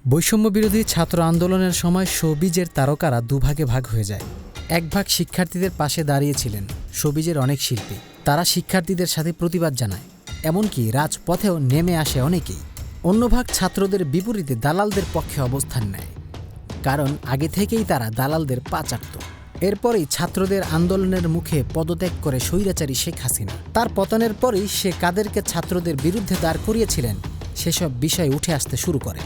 বৈষম্য বিরোধী ছাত্র আন্দোলনের সময় শোবিজের তারকারা দুভাগে ভাগ হয়ে যায়। এক ভাগ শিক্ষার্থীদের পাশে দাঁড়িয়েছিলেন শোবিজের অনেক শিল্পী। তারা শিক্ষার্থীদের সাথে প্রতিবাদ জানায়, এমনকি রাজপথেও নেমে আসে অনেকেই। অন্য ভাগ ছাত্রদের বিপরীতে দালালদের পক্ষে অবস্থান নেয়, কারণ আগে থেকেই তারা দালালদের পা চাটত। এরপরেই ছাত্রদের আন্দোলনের মুখে পদত্যাগ করে স্বৈরাচারী শেখ হাসিনা। তার পতনের পরই সে কাদেরকে ছাত্রদের বিরুদ্ধে দাঁড় করিয়েছিলেন সেসব বিষয় উঠে আসতে শুরু করে।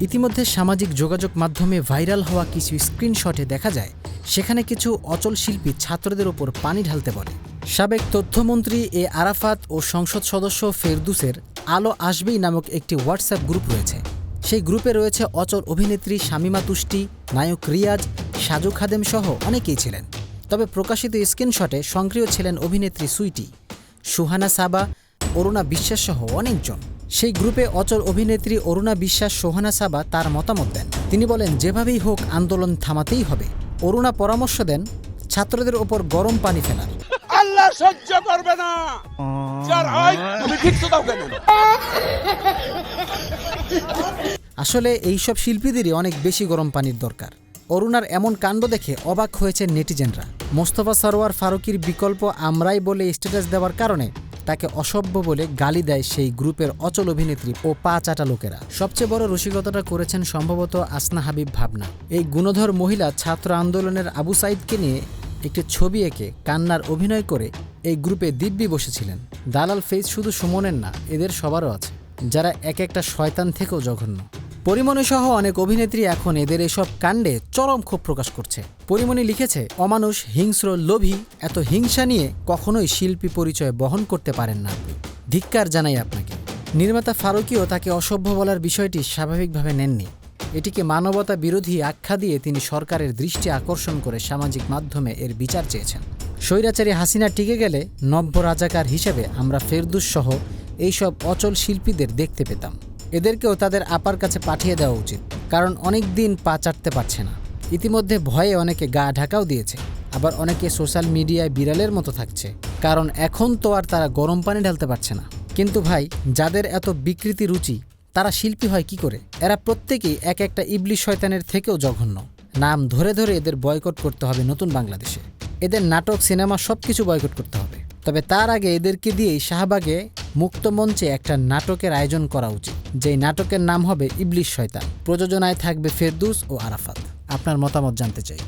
ইতিমধ্যে সামাজিক যোগাযোগ মাধ্যমে ভাইরাল হওয়া কিছু স্ক্রিনশটে দেখা যায় সেখানে কিছু অচল শিল্পী ছাত্রদের ওপর পানি ঢালতে বলে। সাবেক তথ্যমন্ত্রী এ আরাফাত ও সংসদ সদস্য ফেরদুসের আলো আসবেই নামক একটি হোয়াটসঅ্যাপ গ্রুপ রয়েছে। সেই গ্রুপে রয়েছে অচল অভিনেত্রী শামীমা তুষ্টি, নায়ক রিয়াজ, সাজু খাদেম সহ অনেকেই ছিলেন। তবে প্রকাশিত স্ক্রিনশটে সক্রিয় ছিলেন অভিনেত্রী সুইটি, সুহানা সাবা, অরুণা বিশ্বাস সহ অনেকজন। সেই গ্রুপে অচল অভিনেত্রী অরুণা বিশ্বাস সোহানা সাবা তার মতামত দেন। তিনি বলেন, যেভাবেই হোক আন্দোলন থামাতেই হবে। অরুণা পরামর্শ দেন ছাত্রদের ওপর গরম পানি ফেলার। আল্লাহ সহ্য করবে না, যার হয় তুমি ফিরতে দাও কেন? আসলে এইসব শিল্পীদেরই অনেক বেশি গরম পানির দরকার। অরুণার এমন কাণ্ড দেখে অবাক হয়েছে নেটিজেনরা। মোস্তফা সরোয়ার ফারুকীর বিকল্প আমরাই বলে স্ট্যাটাস দেওয়ার কারণে তাকে অসভ্য বলে গালি দেয় সেই গ্রুপের অচল অভিনেত্রী ও পা চাটা লোকেরা। সবচেয়ে বড় রসিকতাটা করেছেন সম্ভবত আসনা হাবিব ভাবনা। এই গুণধর মহিলা ছাত্র আন্দোলনের আবু সাইদকে নিয়ে একটি ছবি এঁকে কান্নার অভিনয় করে এই গ্রুপে দিব্যি বসেছিলেন। দালাল ফেজ শুধু সুমনের না, এদের সবারও আছে, যারা এক একটা শয়তান থেকেও জঘন্য। পরিমণি সহ অনেক অভিনেত্রী এখন এদের এসব কাণ্ডে চরম ক্ষোভ প্রকাশ করছে। পরিমণি লিখেছে, অমানুষ, হিংস্র, লোভী, এত হিংসা নিয়ে কখনোই শিল্পী পরিচয় বহন করতে পারেন না আপনি। ধিক্কার জানাই আপনাকে। নির্মাতা ফারুকীও তাকে অসভ্য বলার বিষয়টি স্বাভাবিকভাবে নেননি। এটিকে মানবতা বিরোধী আখ্যা দিয়ে তিনি সরকারের দৃষ্টি আকর্ষণ করে সামাজিক মাধ্যমে এর বিচার চেয়েছেন। স্বৈরাচারী হাসিনা টিকে গেলে নব্য রাজাকার হিসেবে আমরা ফেরদুস সহ এইসব অচল শিল্পীদের দেখতে পেতাম। এদেরকেও তাদের আপার কাছে পাঠিয়ে দেওয়া উচিত, কারণ অনেক দিন পা চাটতে পারছে না। ইতিমধ্যে ভয়ে অনেকে গা ঢাকাও দিয়েছে, আবার অনেকে সোশ্যাল মিডিয়ায় বিড়ালের মতো থাকছে, কারণ এখন তো আর তারা গরম পানি ঢালতে পারছে না। কিন্তু ভাই, যাদের এত বিকৃতি রুচি তারা শিল্পী হয় কি করে? এরা প্রত্যেকেই এক একটা ইবলিশ শয়তানের থেকেও জঘন্য। নাম ধরে ধরে এদের বয়কট করতে হবে নতুন বাংলাদেশে। এদের নাটক, সিনেমা সবকিছু বয়কট করতে হবে। তবে তার আগে এদেরকে দিয়েই শাহবাগে মুক্ত মঞ্চে একটা নাটকের আয়োজন করা উচিত, যেই নাটকের নাম হবে ইবলিশ শয়তান। প্রযোজনায় থাকবে ফেরদুস ও আরাফাত। আপনার মতামত জানতে চাই।